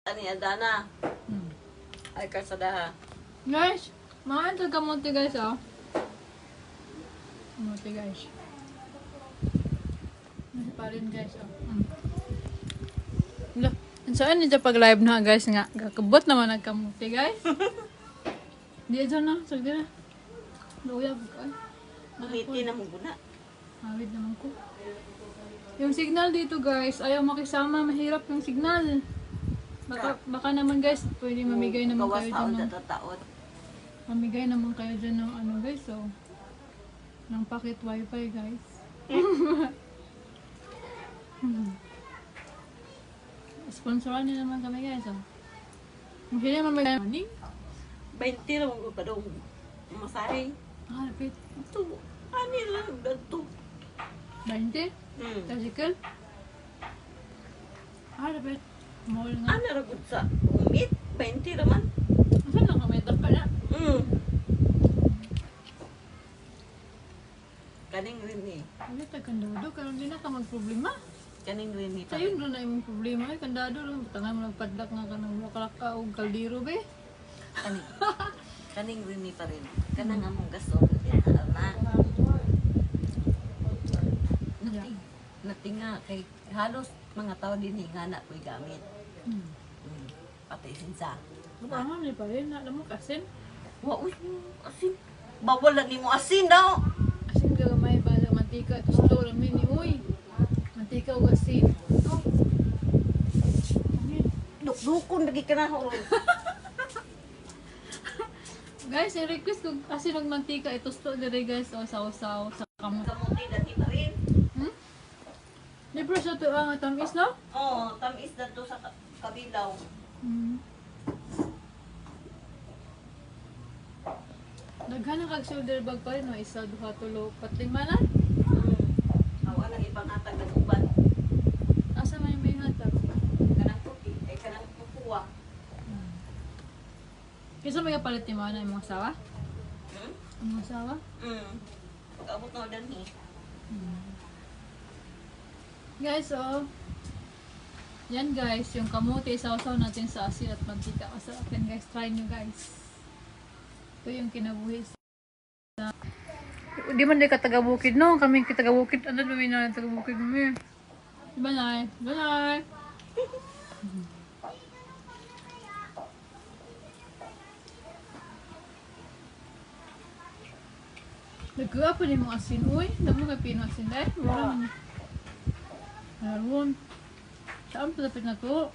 Ani Adana. Ay kasada. Guys, mga ito kamote guys, oh. Kamote guys. Ano pa rin guys, oh. Look, saan nito pag live na guys nga? Kakabot naman ang kamote guys. Di dyan na, sagdi na. Luyab ka. Bumiti na mo guna. Hawid naman ko. Yung signal dito guys, ayaw makisama, mahirap yung signal. Baka naman guys, pwede mamigay naman kayo dyan ng... Mamigay naman kayo dyan ng ano guys, so... ng packet wifi guys. Sponsoran nyo naman kami guys, oh. Kung sila mamigay money? 20 lang mo pa daw. Masahe. Ah, lapit. Ito. Ani lang. Ganto. 20? Tricycle? Ah, lapit. Mall nga. Ano ragod sa umit? 20 naman. Saan lang kami? Taka na. Kaning rin eh. Ano tayo kandado? Karoon din na ka magproblema. Kaning rin eh. Sa'yo doon na yung problema eh. Kandado lang. Tangan mo nagpadlak nga ka ng makalaka o kaldero be. Kaning rin eh pa rin. Kanang among gasol. Nating nga kay halos mga tao din nga na ko'y gamit. Pati sinsa. Mabangan ni pa rin. Alam mo kasin. Uy, asin. Bawalan ni mo asin daw. Asin ka gamay ba sa mantika. Tapos ito lang mini. Uy. Mantika o asin. Dukdukon lagi ka na ho. Guys, i-request ko asin ng mantika. Ito sto dire guys. O saw-saw sa kamot. Kamuti dati pa rin. Libro sa ito ang tamis no? Oo, tamis na to sa kabilaw. Daghan kag shoulder bag pa rin, no? Isa, duha, tulo, patlima na? Awa ng ibang hatag ng uban. Asa man yung may hatag? Kanang puti, ay kanang pupuwa. Kisa may kapalit ni Mana yung mga asawa? Yung mga asawa? Pag-abot na ulan eh. Guys, so, yan guys, yung kamote, sausaw natin sa asin at mantika. Masarap yan guys, try nyo guys. Ito yung kinabuhi sa... Di man di ka taga-bukid, no? Kami taga-bukid. Ano namin na taga-bukid namin? Diba, Nay? Diba, Nay? Nagkuha pa rin mga asin. Uy, damo ka pino asin dahil. Wala man. Meron. Saan pa dapat na to?